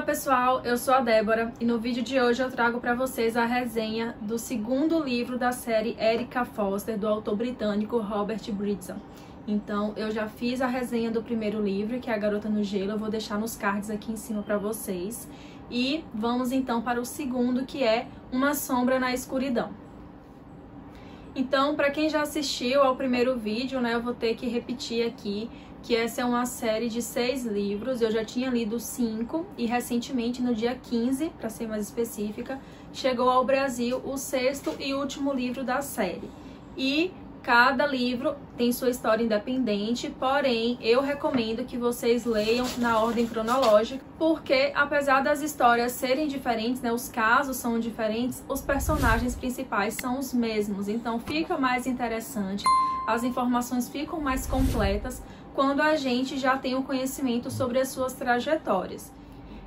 pessoal, eu sou a Débora e no vídeo de hoje eu trago para vocês a resenha do segundo livro da série Erica Foster, do autor britânico Robert Bridson. Então, eu já fiz a resenha do primeiro livro, que é A Garota no Gelo, eu vou deixar nos cards aqui em cima para vocês. E vamos então para o segundo, que é Uma Sombra na Escuridão. Então, para quem já assistiu ao primeiro vídeo, né, eu vou ter que repetir aqui que essa é uma série de 6 livros, eu já tinha lido 5 e recentemente, no dia 15, para ser mais específica, chegou ao Brasil o 6º e último livro da série. E cada livro tem sua história independente, porém eu recomendo que vocês leiam na ordem cronológica, porque apesar das histórias serem diferentes, né, os casos são diferentes, os personagens principais são os mesmos, então fica mais interessante, as informações ficam mais completas quando a gente já tem o conhecimento sobre as suas trajetórias.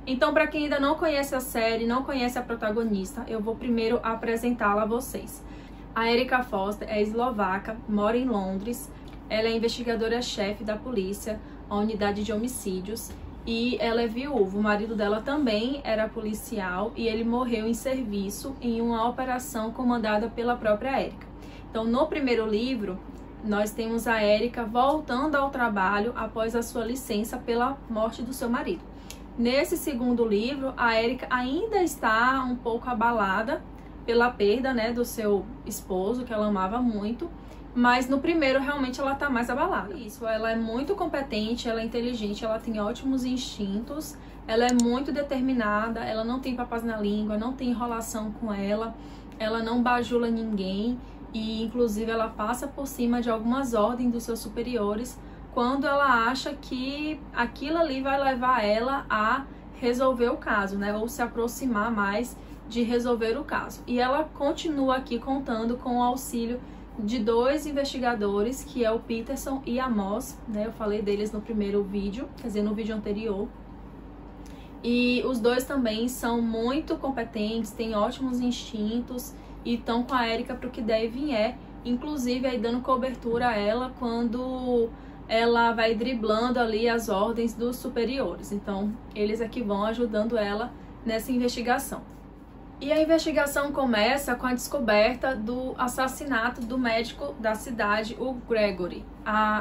Então, para quem ainda não conhece a série, não conhece a protagonista, eu vou primeiro apresentá-la a vocês. A Erica Foster é eslovaca, mora em Londres, ela é investigadora-chefe da polícia, a unidade de homicídios, e ela é viúva. O marido dela também era policial e ele morreu em serviço em uma operação comandada pela própria Erica. Então, no primeiro livro, nós temos a Erica voltando ao trabalho após a sua licença pela morte do seu marido. Nesse segundo livro, a Erica ainda está um pouco abalada pela perda, né, do seu esposo, que ela amava muito, mas no primeiro realmente ela está mais abalada. Isso, ela é muito competente, ela é inteligente, ela tem ótimos instintos, ela é muito determinada, ela não tem papas na língua, não tem enrolação com ela não bajula ninguém. E inclusive ela passa por cima de algumas ordens dos seus superiores quando ela acha que aquilo ali vai levar ela a resolver o caso, né? Ou se aproximar mais de resolver o caso. E ela continua aqui contando com o auxílio de 2 investigadores, que é o Peterson e a Moss, né? Eu falei deles no primeiro vídeo, quer dizer, no vídeo anterior. E os dois também são muito competentes, têm ótimos instintos e estão com a Erica para o que der e vier, inclusive aí dando cobertura a ela quando ela vai driblando ali as ordens dos superiores. Então, eles aqui vão ajudando ela nessa investigação. E a investigação começa com a descoberta do assassinato do médico da cidade, o Gregory.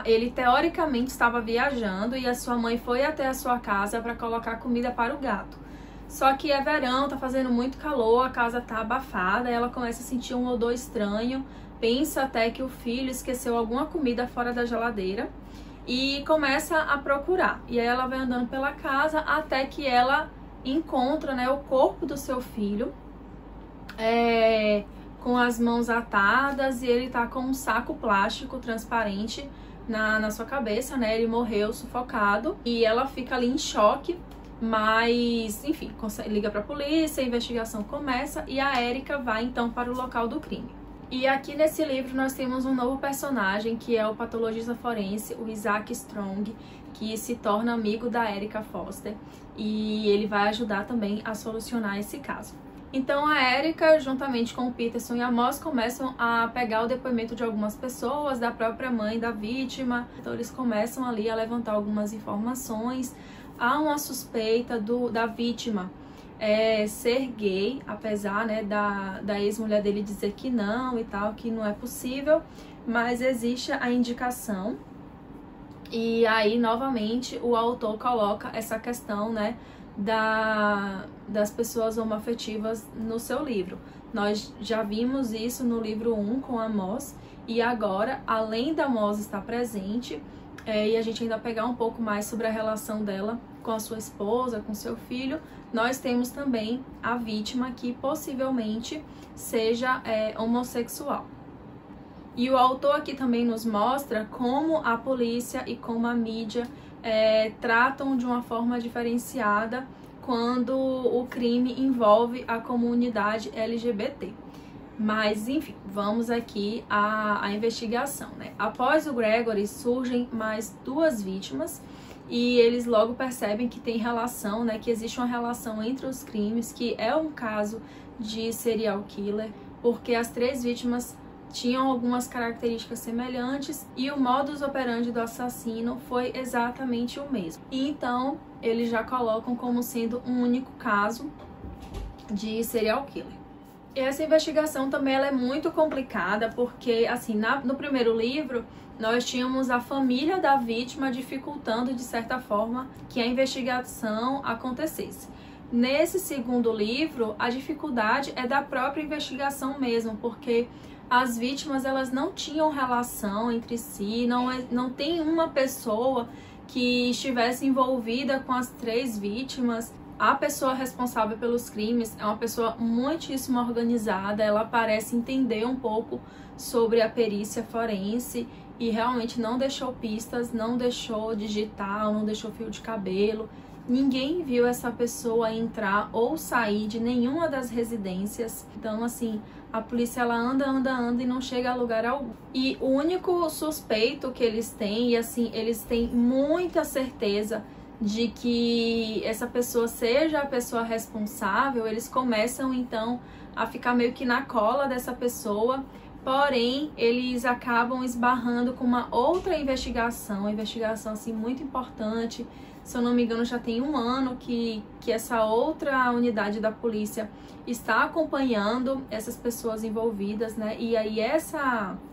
Ele teoricamente estava viajando e a sua mãe foi até a sua casa para colocar comida para o gato. Só que é verão, tá fazendo muito calor, a casa tá abafada, ela começa a sentir um odor estranho, pensa até que o filho esqueceu alguma comida fora da geladeira e começa a procurar. E aí ela vai andando pela casa até que ela encontra, né, o corpo do seu filho, com as mãos atadas, e ele tá com um saco plástico transparente na sua cabeça, né, ele morreu sufocado e ela fica ali em choque. Mas, enfim, liga para a polícia, a investigação começa e a Erica vai então para o local do crime. E aqui nesse livro nós temos um novo personagem, que é o patologista forense, o Isaac Strong, que se torna amigo da Erica Foster e ele vai ajudar também a solucionar esse caso. Então a Erica, juntamente com o Peterson e a Moss, começam a pegar o depoimento de algumas pessoas, da própria mãe da vítima. Então eles começam ali a levantar algumas informações. Há uma suspeita da vítima ser gay, apesar, né, da ex-mulher dele dizer que não e tal, que não é possível, mas existe a indicação. E aí, novamente, o autor coloca essa questão, né, das pessoas homoafetivas no seu livro. Nós já vimos isso no livro 1 com a Moss, e agora, além da Moss estar presente, e a gente ainda pegar um pouco mais sobre a relação dela com a sua esposa, com seu filho, nós temos também a vítima que possivelmente seja homossexual. E o autor aqui também nos mostra como a polícia e como a mídia tratam de uma forma diferenciada quando o crime envolve a comunidade LGBT. Mas, enfim, vamos aqui à investigação, né? Após o Gregory, surgem mais 2 vítimas e eles logo percebem que tem relação, né? Que existe uma relação entre os crimes, que é um caso de serial killer, porque as 3 vítimas tinham algumas características semelhantes e o modus operandi do assassino foi exatamente o mesmo. E então eles já colocam como sendo um único caso de serial killer. E essa investigação também ela é muito complicada porque, assim, no primeiro livro nós tínhamos a família da vítima dificultando de certa forma que a investigação acontecesse. Nesse segundo livro, a dificuldade é da própria investigação mesmo, porque as vítimas elas não tinham relação entre si, não tem uma pessoa que estivesse envolvida com as 3 vítimas. A pessoa responsável pelos crimes é uma pessoa muitíssimo organizada, ela parece entender um pouco sobre a perícia forense e realmente não deixou pistas, não deixou digital, não deixou fio de cabelo. Ninguém viu essa pessoa entrar ou sair de nenhuma das residências. Então, assim, a polícia ela anda e não chega a lugar algum. E o único suspeito que eles têm, e assim, eles têm muita certeza de que essa pessoa seja a pessoa responsável, eles começam então a ficar meio que na cola dessa pessoa, porém eles acabam esbarrando com uma outra investigação assim muito importante. Se eu não me engano, já tem 1 ano que essa outra unidade da polícia está acompanhando essas pessoas envolvidas, né? E aí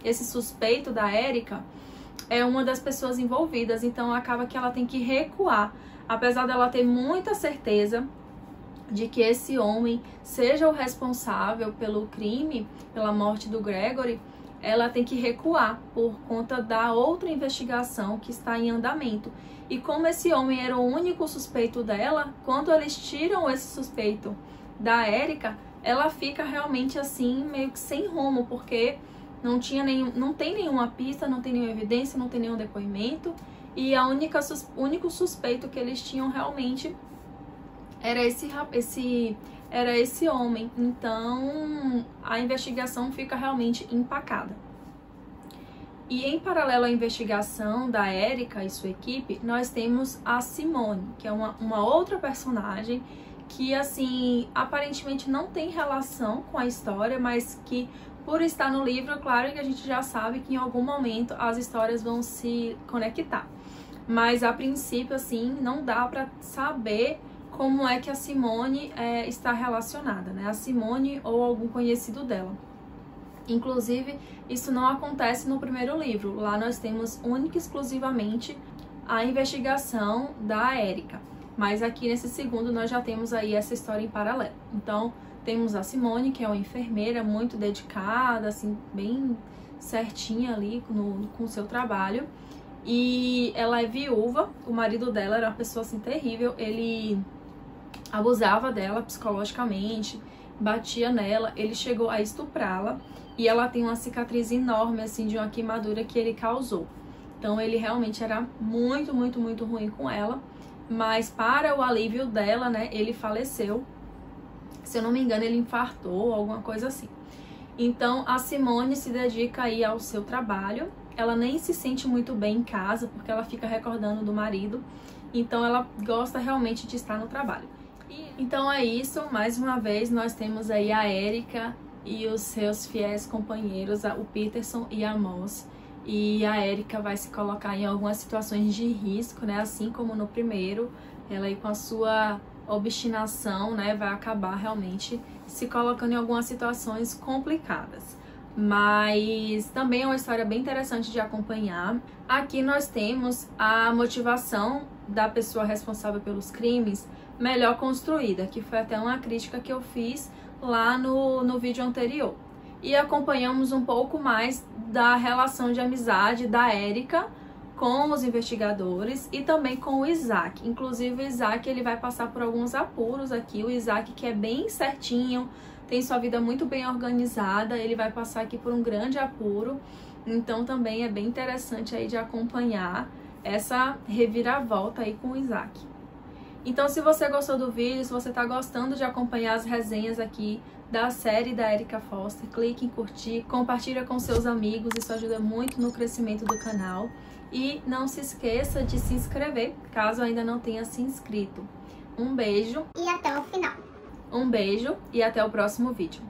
esse suspeito da Érica é uma das pessoas envolvidas, então acaba que ela tem que recuar. Apesar dela ter muita certeza de que esse homem seja o responsável pelo crime, pela morte do Gregory, ela tem que recuar por conta da outra investigação que está em andamento. E como esse homem era o único suspeito dela, quando eles tiram esse suspeito da Érica, ela fica realmente assim, meio que sem rumo, porque não tem nenhuma pista, não tem nenhuma evidência, não tem nenhum depoimento. E o único suspeito que eles tinham realmente era esse homem. Então a investigação fica realmente empacada. E em paralelo à investigação da Érica e sua equipe, nós temos a Simone, que é uma outra personagem que, assim, aparentemente não tem relação com a história, mas que, por estar no livro, claro que a gente já sabe que em algum momento as histórias vão se conectar. Mas, a princípio, assim, não dá pra saber como é que a Simone está relacionada, né? A Simone ou algum conhecido dela. Inclusive, isso não acontece no primeiro livro. Lá nós temos única e exclusivamente a investigação da Érica. Mas aqui nesse segundo nós já temos aí essa história em paralelo. Então, temos a Simone, que é uma enfermeira muito dedicada, assim, bem certinha ali com o seu trabalho. E ela é viúva, o marido dela era uma pessoa assim terrível, ele abusava dela psicologicamente, batia nela, ele chegou a estuprá-la. E ela tem uma cicatriz enorme, assim, de uma queimadura que ele causou. Então, ele realmente era muito, muito, muito ruim com ela. Mas, para o alívio dela, né, ele faleceu. Se eu não me engano, ele infartou, alguma coisa assim. Então, a Simone se dedica aí ao seu trabalho. Ela nem se sente muito bem em casa, porque ela fica recordando do marido. Então, ela gosta realmente de estar no trabalho. Então, é isso. Mais uma vez, nós temos aí a Érica e os seus fiéis companheiros, o Peterson e a Moss. E a Érica vai se colocar em algumas situações de risco, né? Assim como no primeiro, ela aí com a sua obstinação, né, vai acabar realmente se colocando em algumas situações complicadas. Mas também é uma história bem interessante de acompanhar. Aqui nós temos a motivação da pessoa responsável pelos crimes melhor construída, que foi até uma crítica que eu fiz lá no vídeo anterior. E acompanhamos um pouco mais da relação de amizade da Érica com os investigadores e também com o Isaac. Inclusive o Isaac ele vai passar por alguns apuros aqui. O Isaac, que é bem certinho, tem sua vida muito bem organizada, ele vai passar aqui por um grande apuro. Então também é bem interessante aí de acompanhar essa reviravolta aí com o Isaac. Então, se você gostou do vídeo, se você está gostando de acompanhar as resenhas aqui da série da Erica Foster, clique em curtir, compartilha com seus amigos, isso ajuda muito no crescimento do canal. E não se esqueça de se inscrever, caso ainda não tenha se inscrito. Um beijo e até o final. Um beijo e até o próximo vídeo.